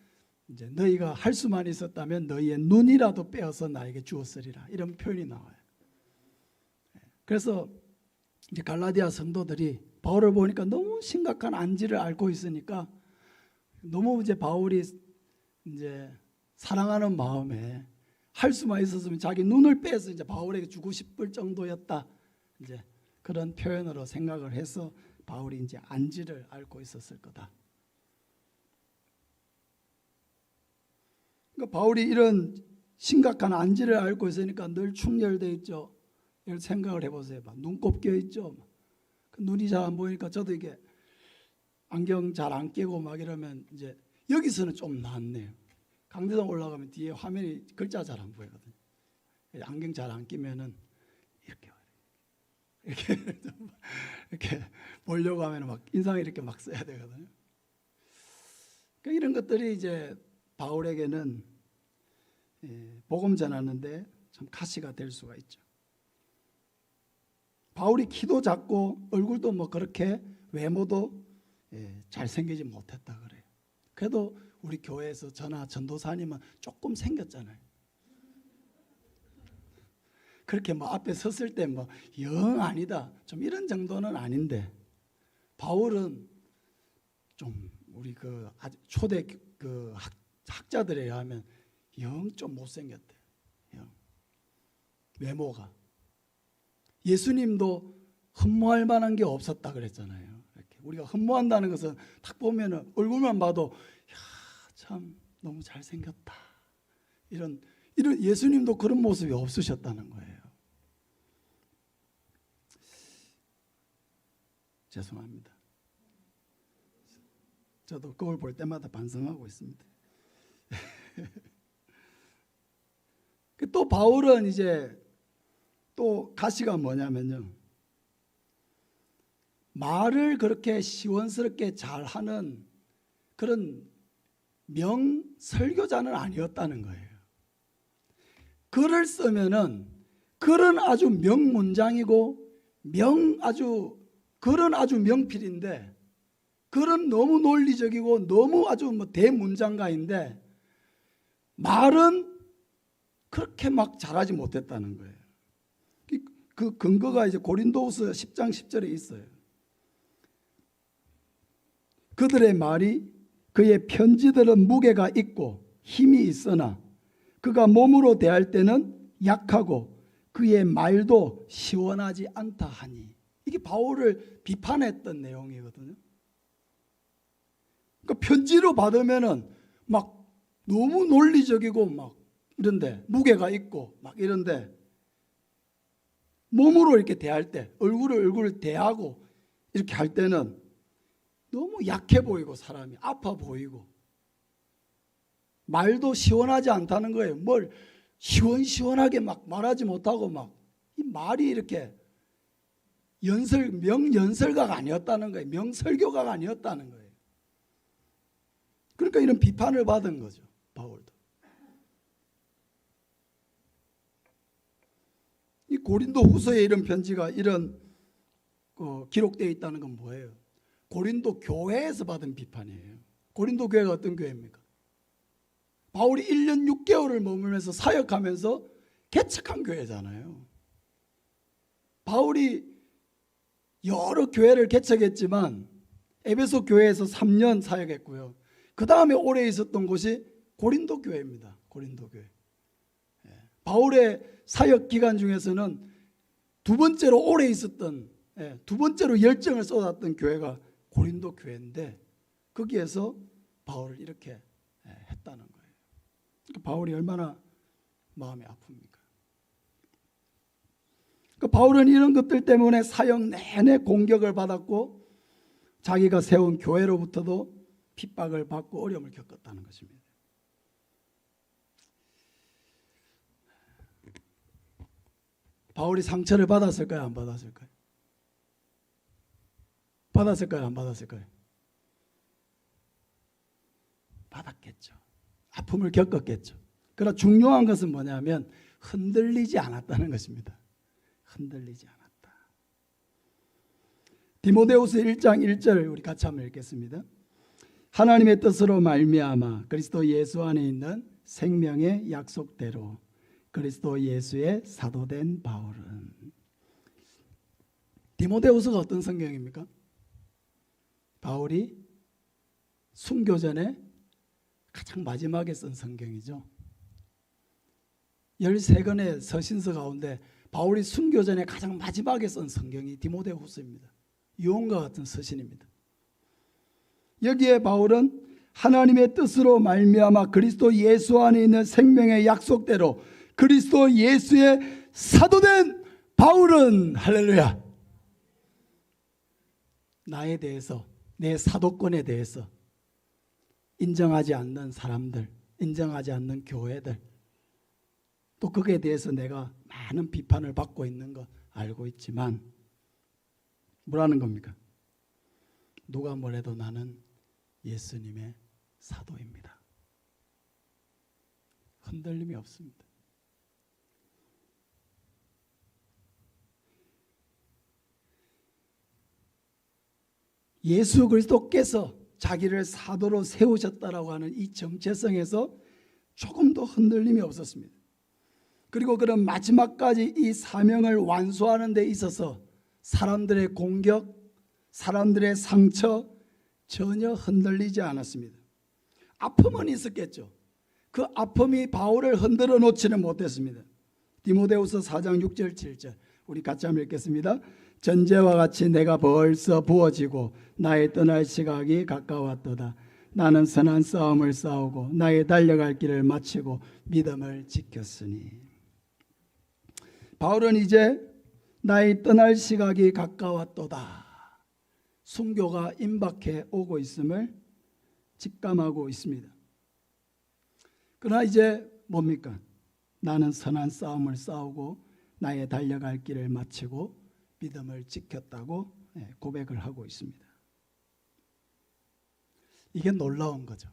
이제 너희가 할 수만 있었다면 너희의 눈이라도 빼어서 나에게 주었으리라 이런 표현이 나와요. 그래서 이제 갈라디아 성도들이 바울을 보니까 너무 심각한 안질을 앓고 있으니까 너무 이제 바울이 이제 사랑하는 마음에 할 수만 있었으면 자기 눈을 빼서 이제 바울에게 주고 싶을 정도였다. 이제 그런 표현으로 생각을 해서 바울이 이제 안질을 앓고 있었을 거다. 그러니까 바울이 이런 심각한 안질을 앓고 있으니까 늘 충혈되어 있죠. 이런 생각을 해보세요. 막 눈곱 껴 있죠. 눈이 잘 안 보이니까 저도 이게 안경 잘 안 끼고 막 이러면 이제 여기서는 좀 낫네요. 강대상 올라가면 뒤에 화면이 글자 잘 안 보이거든요. 안경 잘 안 끼면은 이렇게 보려고 하면 막 인상을 이렇게 막 써야 되거든요. 그러니까 이런 것들이 이제 바울에게는 복음 전하는데 참 가시가 될 수가 있죠. 바울이 키도 작고 얼굴도 뭐 그렇게 외모도 잘생기지 못했다 그래요. 그래도 우리 교회에서 저나 전도사님은 조금 생겼잖아요. 그렇게 뭐 앞에 섰을 때 뭐 영 아니다 좀 이런 정도는 아닌데 바울은 좀 우리 그 초대 그 학자들에 의하면 영 좀 못생겼대. 외모가. 예수님도 흠모할 만한 게 없었다 그랬잖아요. 이렇게 우리가 흠모한다는 것은 딱 보면은 얼굴만 봐도 야, 참 너무 잘생겼다. 이런 예수님도 그런 모습이 없으셨다는 거예요. 죄송합니다. 저도 거울 볼 때마다 반성하고 있습니다. 또 바울은 이제 또 가시가 뭐냐면요. 말을 그렇게 시원스럽게 잘하는 그런 명설교자는 아니었다는 거예요. 글을 쓰면은 글은 아주 명문장이고 글은 아주 명필인데 글은 너무 논리적이고 너무 아주 뭐 대문장가인데 말은 그렇게 막 잘하지 못했다는 거예요. 그 근거가 이제 고린도후서 10장 10절에 있어요. 그들의 말이 그의 편지들은 무게가 있고 힘이 있으나 그가 몸으로 대할 때는 약하고 그의 말도 시원하지 않다 하니 이게 바울을 비판했던 내용이거든요. 그러니까 편지로 받으면은 막 너무 논리적이고 막 이런데 무게가 있고 막 이런데 몸으로 이렇게 대할 때 얼굴을 대하고 이렇게 할 때는 너무 약해 보이고 사람이 아파 보이고 말도 시원하지 않다는 거예요. 뭘 시원시원하게 막 말하지 못하고 막 이 말이 이렇게 명연설가가 아니었다는 거예요. 명설교가가 아니었다는 거예요. 그러니까 이런 비판을 받은 거죠. 바울도. 이 고린도 후서에 이런 편지가 이런 기록되어 있다는 건 뭐예요? 고린도 교회에서 받은 비판이에요. 고린도 교회가 어떤 교회입니까? 바울이 1년 6개월을 머물면서 사역하면서 개척한 교회잖아요. 바울이 여러 교회를 개척했지만 에베소 교회에서 3년 사역했고요. 그 다음에 오래 있었던 곳이 고린도 교회입니다. 고린도 교회. 바울의 사역 기간 중에서는 두 번째로 오래 있었던, 두 번째로 열정을 쏟았던 교회가 고린도 교회인데 거기에서 바울을 이렇게 했다는 거예요. 그러니까 바울이 얼마나 마음이 아픕니까? 그러니까 바울은 이런 것들 때문에 사역 내내 공격을 받았고 자기가 세운 교회로부터도 핍박을 받고 어려움을 겪었다는 것입니다. 바울이 상처를 받았을까요? 안 받았을까요? 받았을까요? 안 받았을까요? 받았겠죠. 아픔을 겪었겠죠. 그러나 중요한 것은 뭐냐면 흔들리지 않았다는 것입니다. 흔들리지 않았다. 디모데후서 1장 1절 우리 같이 한번 읽겠습니다. 하나님의 뜻으로 말미암아 그리스도 예수 안에 있는 생명의 약속대로 그리스도 예수의 사도된 바울은. 디모데후서가 어떤 성경입니까? 바울이 순교 전에 가장 마지막에 쓴 성경이죠. 13권의 서신서 가운데 바울이 순교 전에 가장 마지막에 쓴 성경이 디모데후서입니다. 유언과 같은 서신입니다. 여기에 바울은 하나님의 뜻으로 말미암아 그리스도 예수 안에 있는 생명의 약속대로 그리스도 예수의 사도된 바울은, 할렐루야, 나에 대해서, 내 사도권에 대해서 인정하지 않는 사람들, 인정하지 않는 교회들, 또 거기에 대해서 내가 많은 비판을 받고 있는 거 알고 있지만 뭐라는 겁니까? 누가 뭐래도 나는 예수님의 사도입니다. 흔들림이 없습니다. 예수 그리스도께서 자기를 사도로 세우셨다라고 하는 이 정체성에서 조금도 흔들림이 없었습니다. 그리고 그런 마지막까지 이 사명을 완수하는 데 있어서 사람들의 공격, 사람들의 상처 전혀 흔들리지 않았습니다. 아픔은 있었겠죠. 그 아픔이 바울을 흔들어 놓지는 못했습니다. 디모데후서 4장 6절 7절 우리 같이 한번 읽겠습니다. 전제와 같이 내가 벌써 부어지고 나의 떠날 시각이 가까웠도다. 나는 선한 싸움을 싸우고 나의 달려갈 길을 마치고 믿음을 지켰으니. 바울은 이제 나의 떠날 시각이 가까웠도다. 순교가 임박해 오고 있음을 직감하고 있습니다. 그러나 이제 뭡니까? 나는 선한 싸움을 싸우고 나의 달려갈 길을 마치고 믿음을 지켰다고 고백을 하고 있습니다. 이게 놀라운 거죠.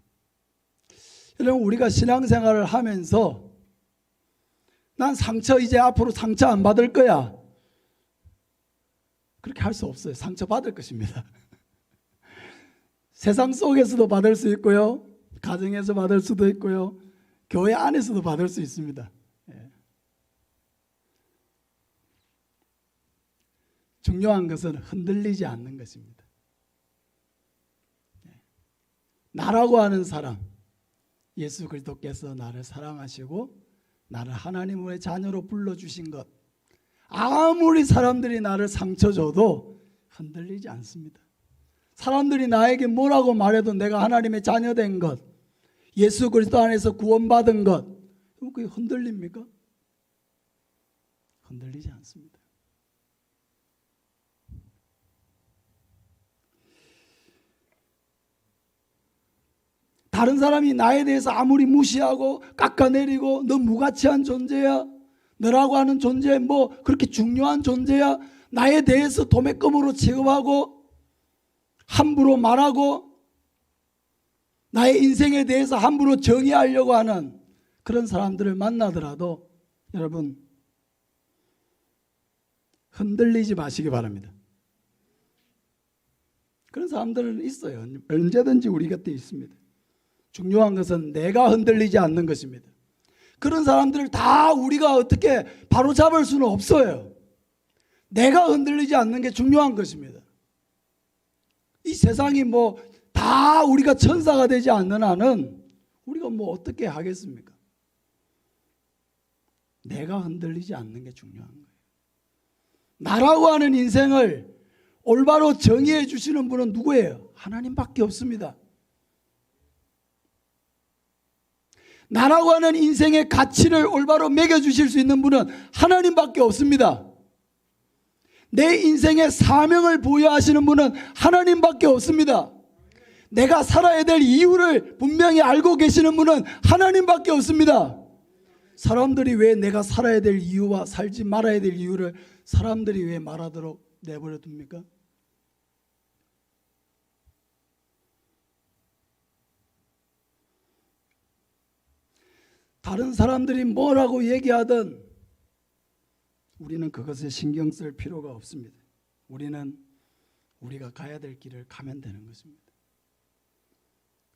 여러분, 우리가 신앙생활을 하면서 난 상처 이제 앞으로 상처 안 받을 거야, 그렇게 할 수 없어요. 상처 받을 것입니다. 세상 속에서도 받을 수 있고요, 가정에서 받을 수도 있고요, 교회 안에서도 받을 수 있습니다. 중요한 것은 흔들리지 않는 것입니다. 나라고 하는 사람, 예수 그리스도께서 나를 사랑하시고 나를 하나님의 자녀로 불러주신 것, 아무리 사람들이 나를 상처 줘도 흔들리지 않습니다. 사람들이 나에게 뭐라고 말해도 내가 하나님의 자녀된 것, 예수 그리스도 안에서 구원받은 것, 그게 흔들립니까? 흔들리지 않습니다. 다른 사람이 나에 대해서 아무리 무시하고 깎아내리고 너 무가치한 존재야, 너라고 하는 존재 뭐 그렇게 중요한 존재야, 나에 대해서 도매금으로 취급하고 함부로 말하고 나의 인생에 대해서 함부로 정의하려고 하는 그런 사람들을 만나더라도 여러분 흔들리지 마시기 바랍니다. 그런 사람들은 있어요. 언제든지 우리 곁에 있습니다. 중요한 것은 내가 흔들리지 않는 것입니다. 그런 사람들을 다 우리가 어떻게 바로잡을 수는 없어요. 내가 흔들리지 않는 게 중요한 것입니다. 이 세상이 뭐 다 우리가 천사가 되지 않는 한은 우리가 뭐 어떻게 하겠습니까? 내가 흔들리지 않는 게 중요한 거예요. 나라고 하는 인생을 올바로 정의해 주시는 분은 누구예요? 하나님밖에 없습니다. 나라고 하는 인생의 가치를 올바로 매겨주실 수 있는 분은 하나님밖에 없습니다. 내 인생의 사명을 부여하시는 분은 하나님밖에 없습니다. 내가 살아야 될 이유를 분명히 알고 계시는 분은 하나님밖에 없습니다. 사람들이 왜 내가 살아야 될 이유와 살지 말아야 될 이유를 사람들이 왜 말하도록 내버려 둡니까? 다른 사람들이 뭐라고 얘기하든 우리는 그것에 신경 쓸 필요가 없습니다. 우리는 우리가 가야 될 길을 가면 되는 것입니다.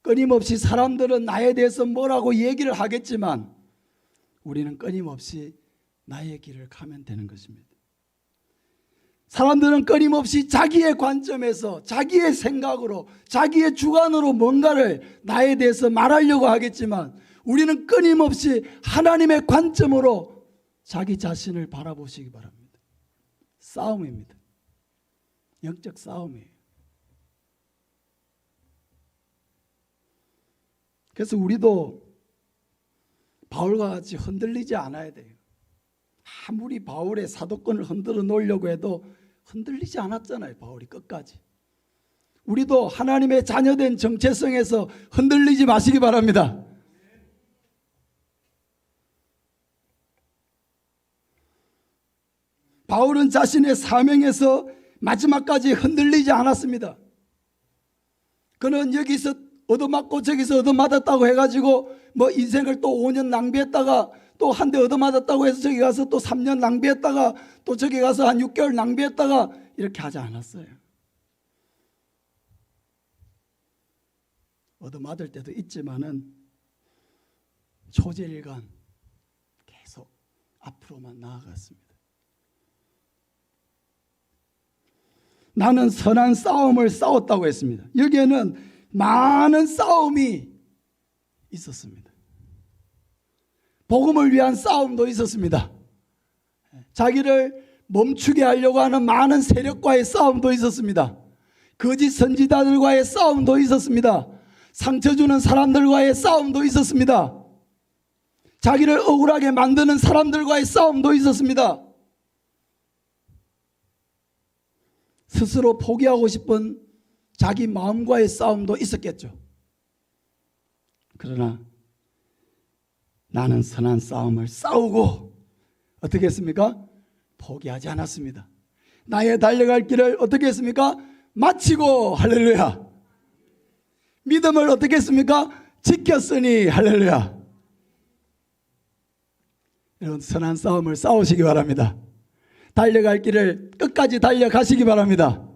끊임없이 사람들은 나에 대해서 뭐라고 얘기를 하겠지만 우리는 끊임없이 나의 길을 가면 되는 것입니다. 사람들은 끊임없이 자기의 관점에서 자기의 생각으로 자기의 주관으로 뭔가를 나에 대해서 말하려고 하겠지만 우리는 끊임없이 하나님의 관점으로 자기 자신을 바라보시기 바랍니다. 싸움입니다. 영적 싸움이에요. 그래서 우리도 바울과 같이 흔들리지 않아야 돼요. 아무리 바울의 사도권을 흔들어 놓으려고 해도 흔들리지 않았잖아요. 바울이 끝까지. 우리도 하나님의 자녀된 정체성에서 흔들리지 마시기 바랍니다. 바울은 자신의 사명에서 마지막까지 흔들리지 않았습니다. 그는 여기서 얻어맞고 저기서 얻어맞았다고 해가지고 뭐 인생을 또 5년 낭비했다가 또 한 대 얻어맞았다고 해서 저기 가서 또 3년 낭비했다가 또 저기 가서 한 6개월 낭비했다가 이렇게 하지 않았어요. 얻어맞을 때도 있지만은 초제일간 계속 앞으로만 나아갔습니다. 나는 선한 싸움을 싸웠다고 했습니다. 여기에는 많은 싸움이 있었습니다. 복음을 위한 싸움도 있었습니다. 자기를 멈추게 하려고 하는 많은 세력과의 싸움도 있었습니다. 거짓 선지자들과의 싸움도 있었습니다. 상처 주는 사람들과의 싸움도 있었습니다. 자기를 억울하게 만드는 사람들과의 싸움도 있었습니다. 스스로 포기하고 싶은 자기 마음과의 싸움도 있었겠죠. 그러나 나는 선한 싸움을 싸우고 어떻게 했습니까? 포기하지 않았습니다. 나의 달려갈 길을 어떻게 했습니까? 마치고 할렐루야. 믿음을 어떻게 했습니까? 지켰으니 할렐루야. 여러분 선한 싸움을 싸우시기 바랍니다. 달려갈 길을 끝까지 달려가시기 바랍니다.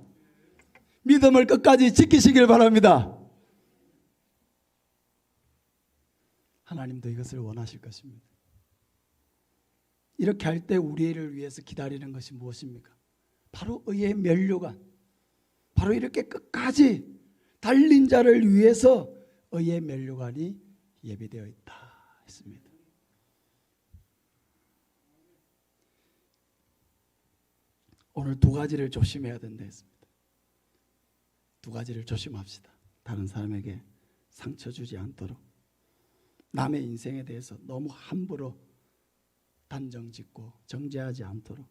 믿음을 끝까지 지키시길 바랍니다. 하나님도 이것을 원하실 것입니다. 이렇게 할 때 우리를 위해서 기다리는 것이 무엇입니까? 바로 의의 면류관. 바로 이렇게 끝까지 달린 자를 위해서 의의 면류관이 예비되어 있다 했습니다. 오늘 두 가지를 조심해야 된다 했습니다. 두 가지를 조심합시다. 다른 사람에게 상처 주지 않도록, 남의 인생에 대해서 너무 함부로 단정 짓고 정죄하지 않도록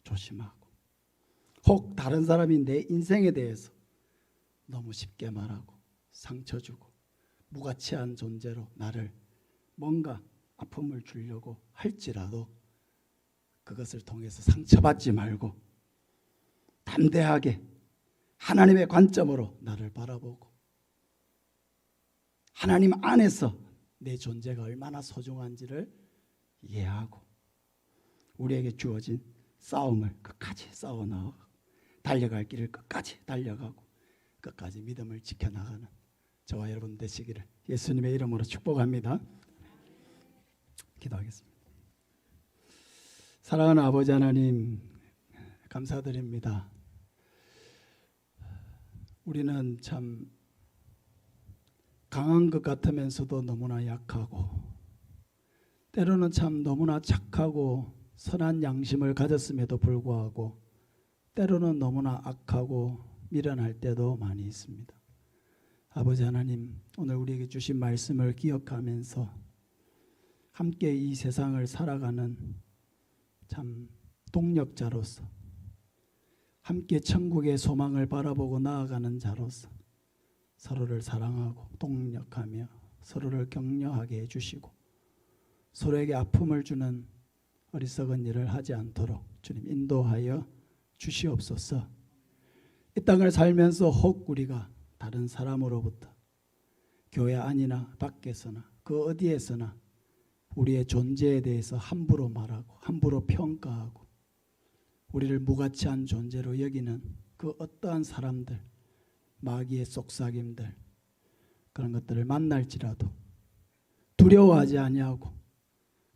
조심하고, 혹 다른 사람이 내 인생에 대해서 너무 쉽게 말하고 상처 주고 무가치한 존재로 나를 뭔가 아픔을 주려고 할지라도 그것을 통해서 상처받지 말고 담대하게 하나님의 관점으로 나를 바라보고 하나님 안에서 내 존재가 얼마나 소중한지를 이해하고 우리에게 주어진 싸움을 끝까지 싸워나가고 달려갈 길을 끝까지 달려가고 끝까지 믿음을 지켜나가는 저와 여러분 되시기를 예수님의 이름으로 축복합니다. 기도하겠습니다. 사랑하는 아버지 하나님, 감사드립니다. 우리는 참 강한 것 같으면서도 너무나 약하고 때로는 참 너무나 착하고 선한 양심을 가졌음에도 불구하고 때로는 너무나 악하고 미련할 때도 많이 있습니다. 아버지 하나님, 오늘 우리에게 주신 말씀을 기억하면서 함께 이 세상을 살아가는 참 동력자로서 함께 천국의 소망을 바라보고 나아가는 자로서 서로를 사랑하고 동력하며 서로를 격려하게 해주시고 서로에게 아픔을 주는 어리석은 일을 하지 않도록 주님 인도하여 주시옵소서. 이 땅을 살면서 혹 우리가 다른 사람으로부터 교회 안이나 밖에서나 그 어디에서나 우리의 존재에 대해서 함부로 말하고 함부로 평가하고 우리를 무가치한 존재로 여기는 그 어떠한 사람들, 마귀의 속삭임들, 그런 것들을 만날지라도 두려워하지 아니하고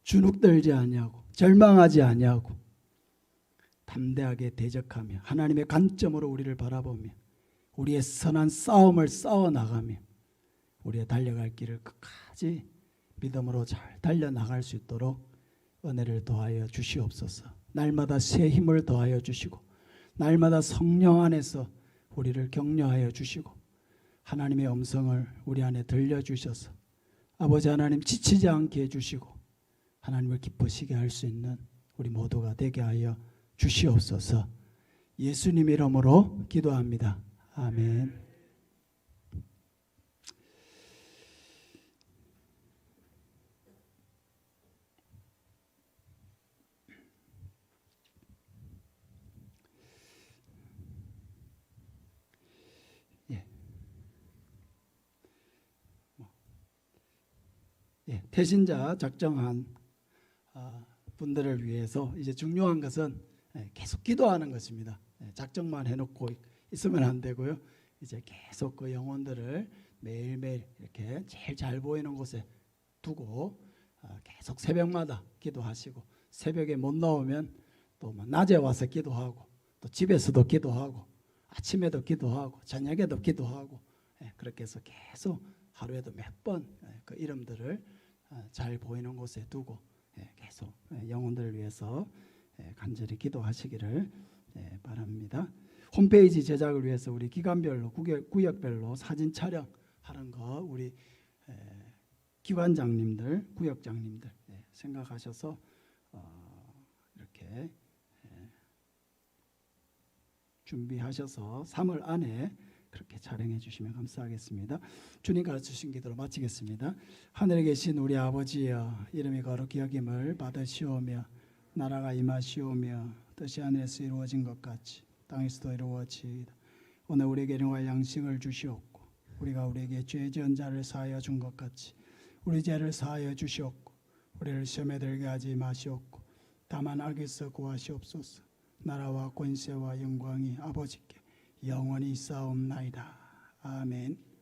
주눅들지 아니하고 절망하지 아니하고 담대하게 대적하며 하나님의 관점으로 우리를 바라보며 우리의 선한 싸움을 싸워나가며 우리의 달려갈 길을 끝까지 믿음으로 잘 달려나갈 수 있도록 은혜를 더하여 주시옵소서. 날마다 새 힘을 더하여 주시고 날마다 성령 안에서 우리를 격려하여 주시고 하나님의 음성을 우리 안에 들려주셔서 아버지 하나님 지치지 않게 해주시고 하나님을 기쁘시게 할 수 있는 우리 모두가 되게 하여 주시옵소서. 예수님 이름으로 기도합니다. 아멘. 태신자 작정한 분들을 위해서 이제 중요한 것은 계속 기도하는 것입니다. 작정만 해놓고 있으면 안 되고요. 이제 계속 그 영혼들을 매일매일 이렇게 제일 잘 보이는 곳에 두고 계속 새벽마다 기도하시고 새벽에 못 나오면 또 낮에 와서 기도하고 또 집에서도 기도하고 아침에도 기도하고 저녁에도 기도하고 그렇게 해서 계속 하루에도 몇 번 그 이름들을 잘 보이는 곳에 두고 계속 영혼들을 위해서 간절히 기도하시기를 바랍니다. 홈페이지 제작을 위해서 우리 기관별로 구역별로 사진 촬영하는 거 우리 기관장님들 구역장님들 생각하셔서 이렇게 준비하셔서 3월 안에 그렇게 촬영해 주시면 감사하겠습니다. 주님 가르치신 기도로 마치겠습니다. 하늘에 계신 우리 아버지여, 이름이 거룩히 여김을 받으시오며 나라가 임하시오며 뜻이 하늘에서 이루어진 것 같이 땅에서도 이루어지이다. 오늘 우리에게 일용할 양식을 주시옵고 우리가 우리에게 죄 지은 자를 사하여 준 것 같이 우리 죄를 사하여 주시옵고 우리를 시험에 들게 하지 마시옵고 다만 악에서 구하시옵소서. 나라와 권세와 영광이 아버지께 영원히 있사옵나이다. 아멘.